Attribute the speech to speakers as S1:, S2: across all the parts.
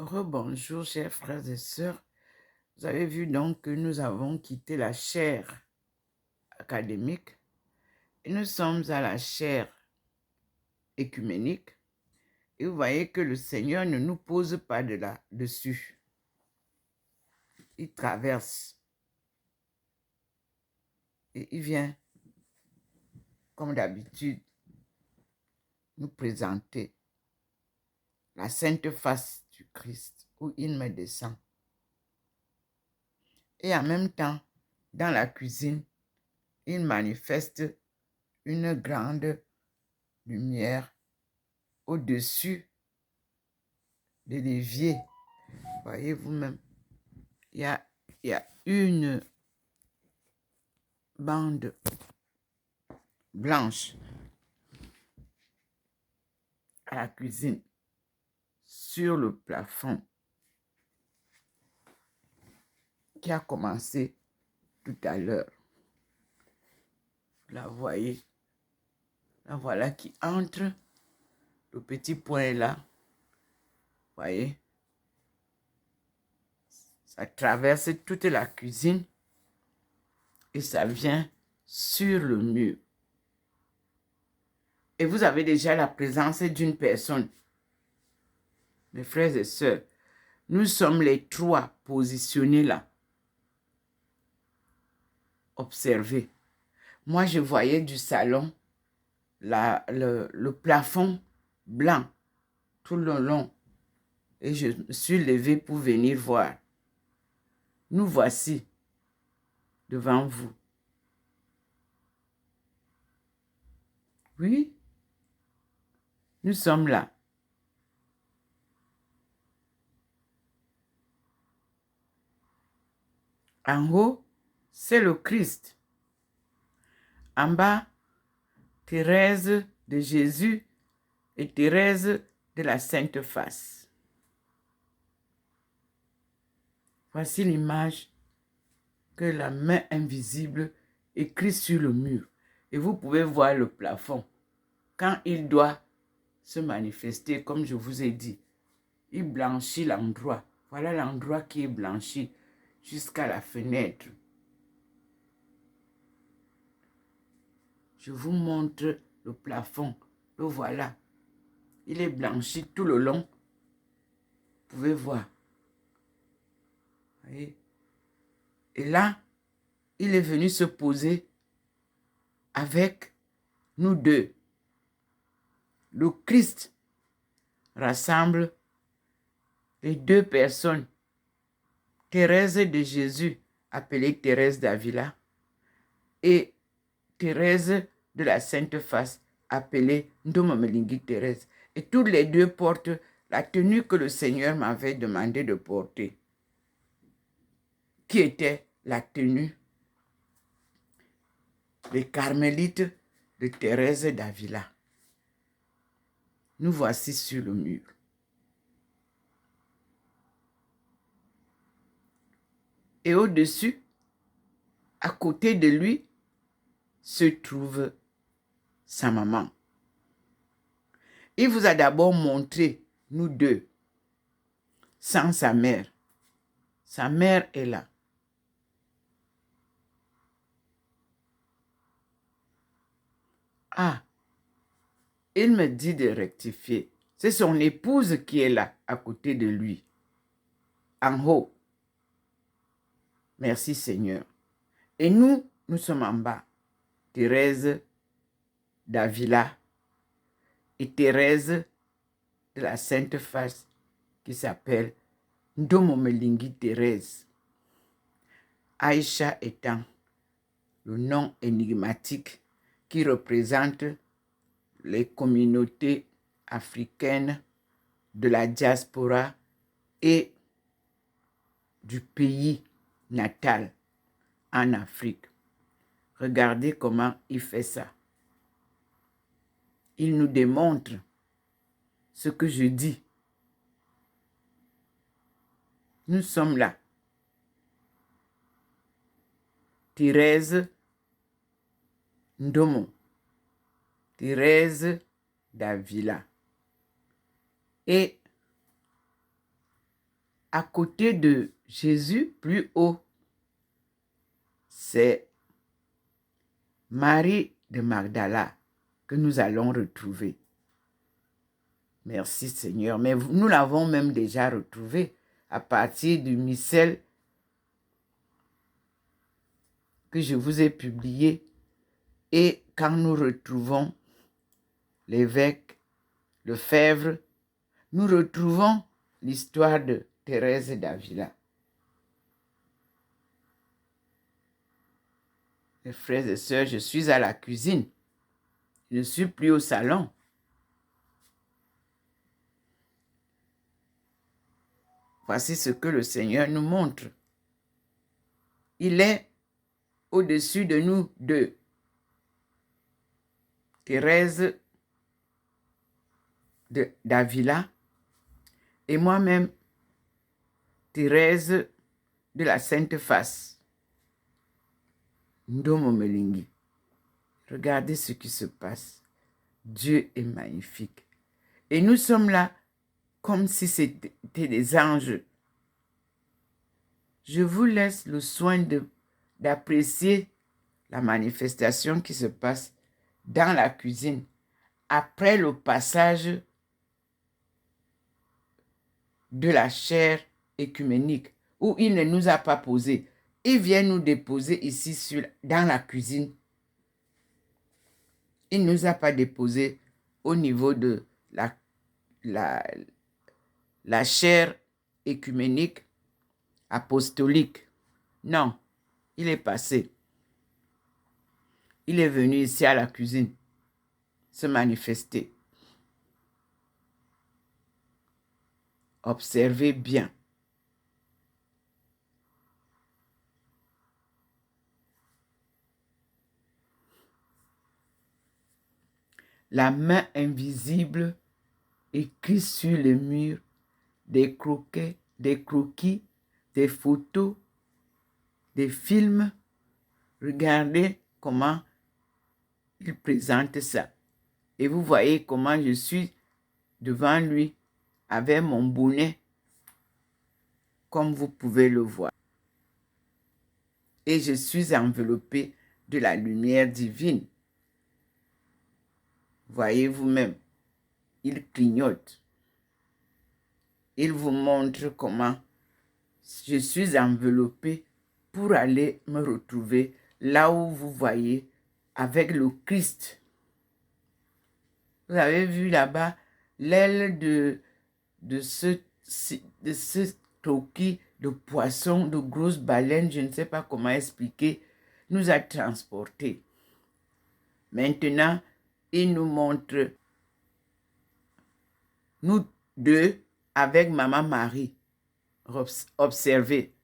S1: Rebonjour, chers frères et sœurs. Vous avez vu donc que nous avons quitté la chaire académique et nous sommes à la chaire écuménique. Et vous voyez que le Seigneur ne nous pose pas de là-dessus. Il traverse. Et il vient, comme d'habitude, nous présenter la sainte face du Christ où il me descend. Et en même temps, dans la cuisine, il manifeste une grande lumière au-dessus des l'évier. Voyez vous-même, il y a une bande blanche à la cuisine sur le plafond qui a commencé tout à l'heure. La voyez, la voilà qui entre, le petit point là, voyez, ça traverse toute la cuisine et ça vient sur le mur. Et vous avez déjà la présence d'une personne. Mes frères et sœurs, nous sommes les trois positionnés là. Observez. Moi, je voyais du salon le plafond blanc tout le long. Et je me suis levée pour venir voir. Nous voici devant vous. Oui, nous sommes là. En haut, c'est le Christ. En bas, Thérèse de Jésus et Thérèse de la Sainte Face. Voici l'image que la main invisible écrit sur le mur. Et vous pouvez voir le plafond. Quand il doit se manifester, comme je vous ai dit, il blanchit l'endroit. Voilà l'endroit qui est blanchi jusqu'à la fenêtre. Je vous montre le plafond. Le voilà. Il est blanchi tout le long. Vous pouvez voir. Voyez? Et là, il est venu se poser avec nous deux. Le Christ rassemble les deux personnes. Thérèse de Jésus, appelée Thérèse d'Avila, et Thérèse de la Sainte Face, appelée Ndomamelingi Thérèse. Et tous les deux portent la tenue que le Seigneur m'avait demandé de porter, qui était la tenue des carmélites de Thérèse d'Avila. Nous voici sur le mur. Et au-dessus, à côté de lui, se trouve sa maman. Il vous a d'abord montré, nous deux, sans sa mère. Sa mère est là. Ah, il me dit de rectifier. C'est son épouse qui est là, à côté de lui, en haut. Merci Seigneur. Et nous sommes en bas. Thérèse d'Avila et Thérèse de la Sainte Face qui s'appelle Ndomomelingi Thérèse. Aïcha étant le nom énigmatique qui représente les communautés africaines de la diaspora et du pays natal en Afrique. Regardez comment il fait ça. Il nous démontre ce que je dis. Nous sommes là. Thérèse Ndomo, Thérèse d'Avila et à côté de Jésus, plus haut, c'est Marie de Magdala que nous allons retrouver. Merci Seigneur. Mais nous l'avons même déjà retrouvé à partir du missel que je vous ai publié. Et quand nous retrouvons l'évêque Lefebvre, nous retrouvons l'histoire de Thérèse d'Avila. Mes frères et sœurs, je suis à la cuisine. Je ne suis plus au salon. Voici ce que le Seigneur nous montre. Il est au-dessus de nous deux. Thérèse d'Avila et moi-même, Thérèse de la Sainte Face. Ndomo Melingi. Regardez ce qui se passe. Dieu est magnifique. Et nous sommes là comme si c'était des anges. Je vous laisse le soin d'apprécier la manifestation qui se passe dans la cuisine après le passage de la chaire écuménique où il ne nous a pas posé. Il vient nous déposer ici dans la cuisine. Il ne nous a pas déposé au niveau de la chaire écuménique apostolique. Non, il est passé. Il est venu ici à la cuisine se manifester. Observez bien. La main invisible écrit sur le mur des croquets, des croquis, des photos, des films. Regardez comment il présente ça. Et vous voyez comment je suis devant lui avec mon bonnet, comme vous pouvez le voir. Et je suis enveloppé de la lumière divine. Voyez vous-même, il clignote. Il vous montre comment je suis enveloppé pour aller me retrouver là où vous voyez avec le Christ. Vous avez vu là-bas l'aile de ce croquis de poisson, de grosses baleines, je ne sais pas comment expliquer, nous a transportés. Maintenant, il nous montre nous deux avec Maman Marie. Observez.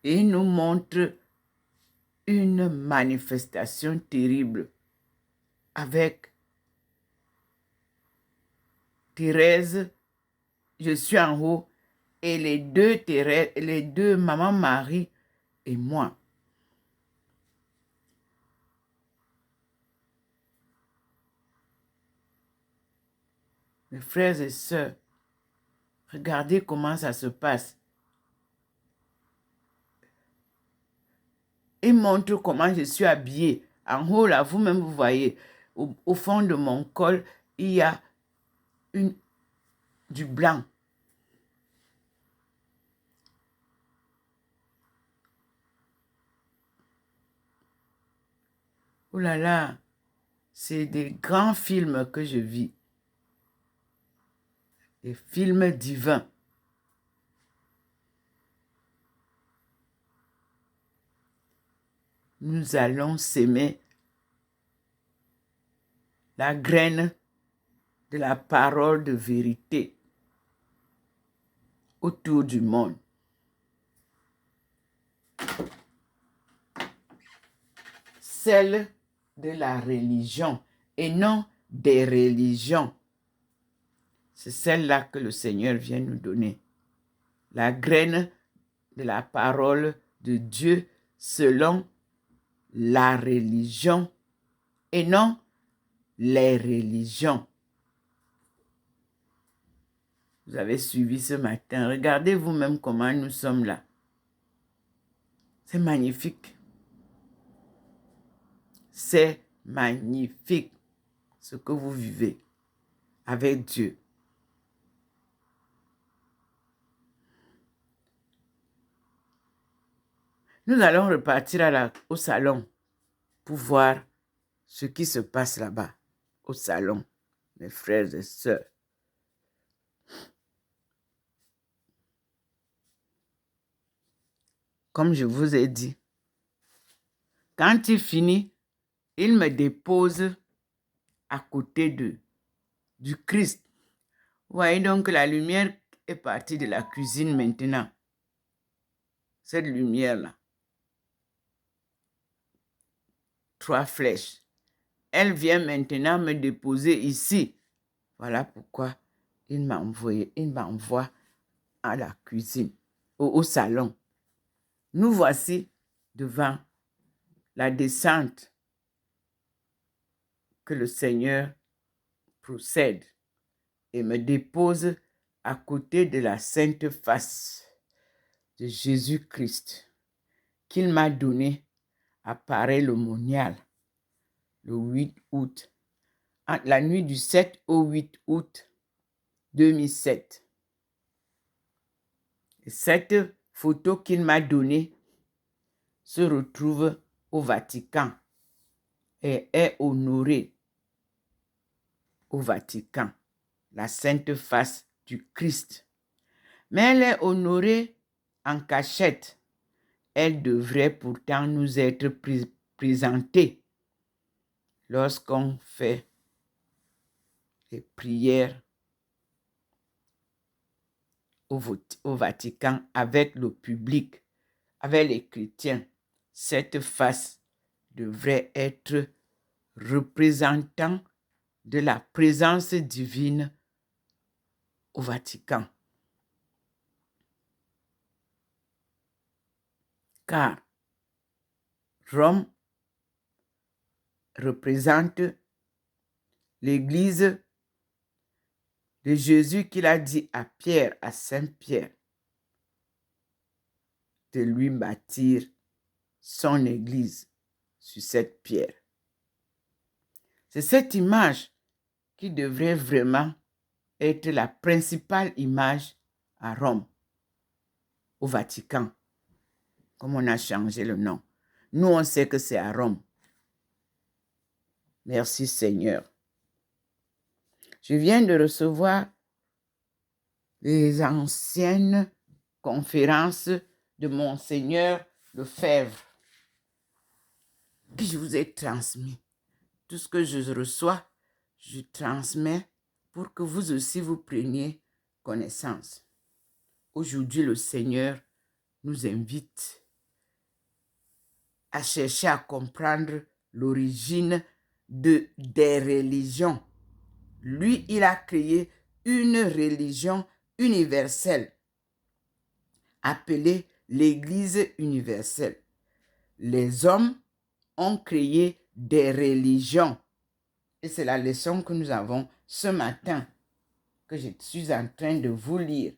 S1: Et il nous montre une manifestation terrible avec Thérèse, je suis en haut, et les deux Maman Marie et moi. Mes frères et sœurs, regardez comment ça se passe. Il montre comment je suis habillée. En haut, là, vous-même, vous voyez, au fond de mon col, il y a du blanc. Oh là là, c'est des grands films que je vis. Des films divins. Nous allons s'aimer la graine de la parole de vérité autour du monde. Celle de la religion et non des religions. C'est celle-là que le Seigneur vient nous donner. La graine de la parole de Dieu selon la religion et non les religions. vous avez suivi ce matin. Regardez vous-même comment nous sommes là. C'est magnifique. C'est magnifique ce que vous vivez avec Dieu. Nous allons repartir au salon pour voir ce qui se passe là-bas, au salon, mes frères et sœurs. Comme je vous ai dit, quand il finit, il me dépose à côté du Christ. Vous voyez donc que la lumière est partie de la cuisine maintenant. Cette lumière-là. 3 flèches. Elle vient maintenant me déposer ici. Voilà pourquoi il m'envoie à la cuisine, au salon. Nous voici devant la descente que le Seigneur procède et me dépose à côté de la sainte face de Jésus-Christ qu'il m'a donné à Paray-le-Monial le 8 août, entre la nuit du 7 au 8 août 2007. Et cette photo qu'il m'a donnée se retrouve au Vatican et est honorée au Vatican, la sainte face du Christ. Mais elle est honorée en cachette. Elle devrait pourtant nous être présentée lorsqu'on fait les prières au Vatican avec le public, avec les chrétiens. Cette face devrait être représentant de la présence divine au Vatican. Car Rome représente l'Église de Jésus qu'il a dit à Pierre, à Saint-Pierre, de lui bâtir son Église sur cette pierre. C'est cette image qui devrait vraiment être la principale image à Rome, au Vatican, comme on a changé le nom. Nous, on sait que c'est à Rome. Merci Seigneur. Je viens de recevoir les anciennes conférences de Monseigneur Lefebvre que je vous ai transmis. Tout ce que je reçois, je transmets pour que vous aussi vous preniez connaissance. Aujourd'hui, le Seigneur nous invite à chercher à comprendre l'origine des religions. Lui, il a créé une religion universelle appelée l'Église universelle. Les hommes ont créé des religions. Et c'est la leçon que nous avons ce matin, que je suis en train de vous lire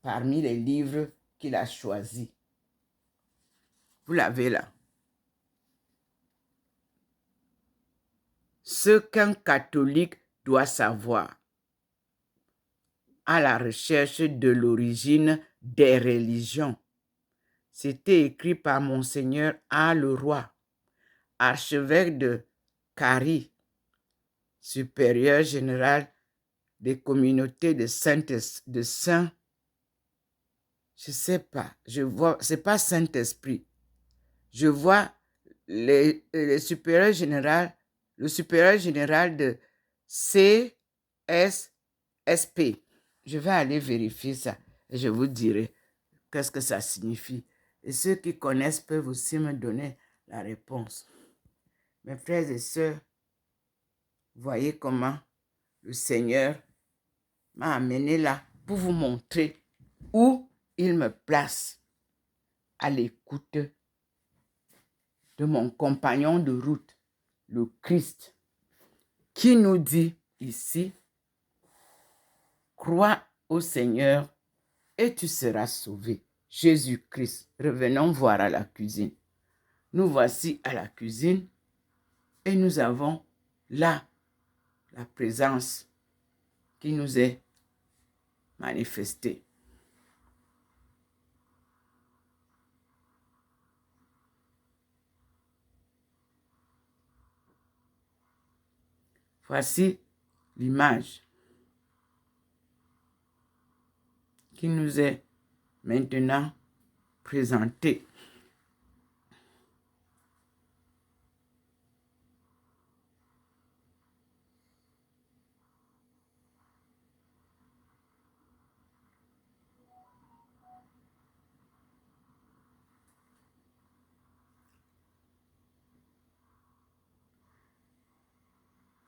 S1: parmi les livres qu'il a choisis. Vous l'avez là. Ce qu'un catholique doit savoir à la recherche de l'origine des religions. C'était écrit par Monseigneur A. Leroy, archevêque de Carie, supérieur général des communautés de Saint, je sais pas, je vois, c'est pas Saint-Esprit. Je vois le supérieur général de CSSP. Je vais aller vérifier ça et je vous dirai qu'est-ce que ça signifie. Et ceux qui connaissent peuvent aussi me donner la réponse. Mes frères et sœurs, voyez comment le Seigneur m'a amené là pour vous montrer où il me place à l'écoute de mon compagnon de route, le Christ, qui nous dit ici, Crois au Seigneur et tu seras sauvé. Jésus-Christ, revenons voir à la cuisine. Nous voici à la cuisine et nous avons là la présence qui nous est manifestée. Voici l'image qui nous est maintenant présentée.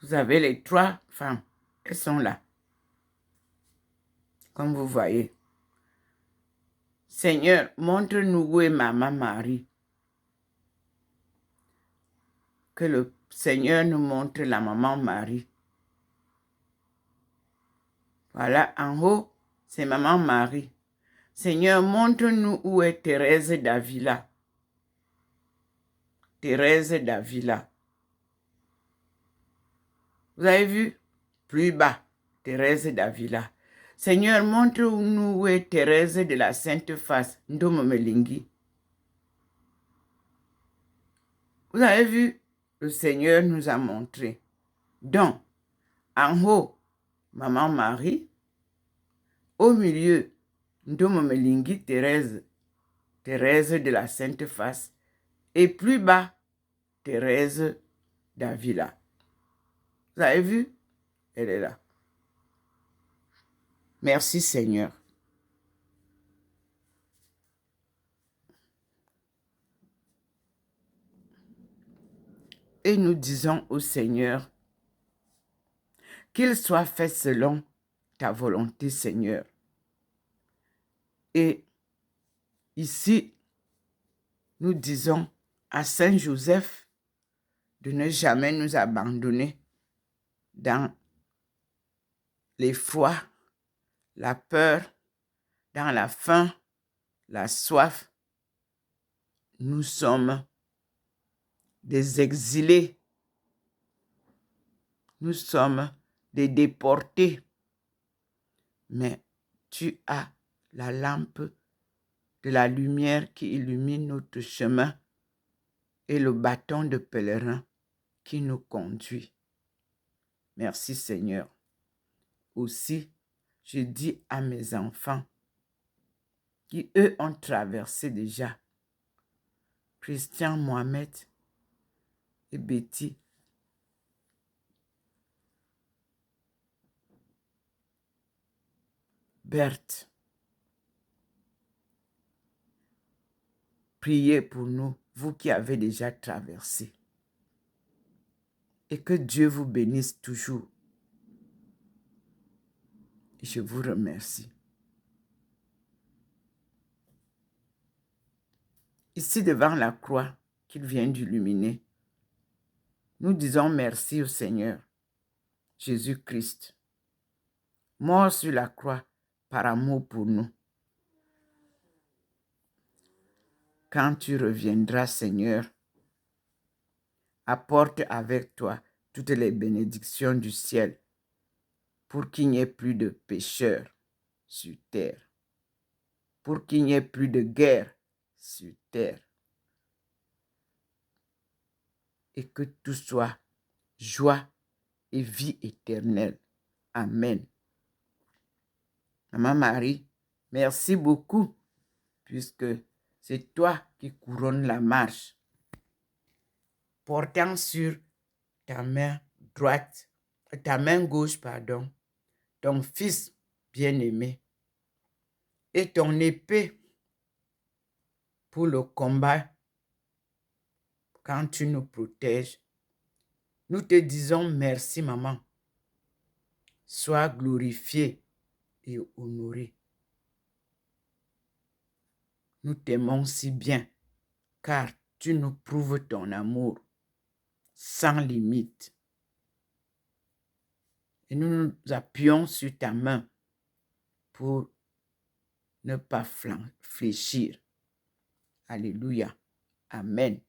S1: Vous avez les 3 femmes. Elles sont là. Comme vous voyez. Seigneur, montre-nous où est Maman Marie. Que le Seigneur nous montre la Maman Marie. Voilà, en haut, c'est Maman Marie. Seigneur, montre-nous où est Thérèse d'Avila. Thérèse d'Avila. Vous avez vu? Plus bas, Thérèse d'Avila. Seigneur, montre-nous où est Thérèse de la Sainte Face, Ndomomelingi. Vous avez vu? Le Seigneur nous a montré. Donc, en haut, Maman Marie. Au milieu, Ndomomelingi Thérèse, Thérèse de la Sainte Face. Et plus bas, Thérèse d'Avila. Vous avez vu? Elle est là. Merci Seigneur. Et nous disons au Seigneur, qu'il soit fait selon ta volonté, Seigneur. Et ici, nous disons à Saint Joseph de ne jamais nous abandonner dans l'effroi, la peur, dans la faim, la soif. Nous sommes des exilés. Nous sommes des déportés. Mais tu as la lampe de la lumière qui illumine notre chemin et le bâton de pèlerin qui nous conduit. Merci Seigneur. Aussi, je dis à mes enfants qui, eux, ont traversé déjà, Christian, Mohamed et Betty, Berthe, priez pour nous, vous qui avez déjà traversé. Et que Dieu vous bénisse toujours. Et je vous remercie. Ici devant la croix qu'il vient d'illuminer, nous disons merci au Seigneur Jésus-Christ, mort sur la croix par amour pour nous. Quand tu reviendras, Seigneur, apporte avec toi toutes les bénédictions du ciel pour qu'il n'y ait plus de pécheurs sur terre, pour qu'il n'y ait plus de guerre sur terre, et que tout soit joie et vie éternelle. Amen. Maman Marie, merci beaucoup, puisque c'est toi qui couronnes la marche, portant sur ta main droite, ta main gauche, pardon, ton fils bien-aimé et ton épée pour le combat quand tu nous protèges. Nous te disons merci, maman. Sois glorifié et honoré. Nous t'aimons si bien, car tu nous prouves ton amour sans limite. Et nous nous appuyons sur ta main pour ne pas fléchir. Alléluia. Amen.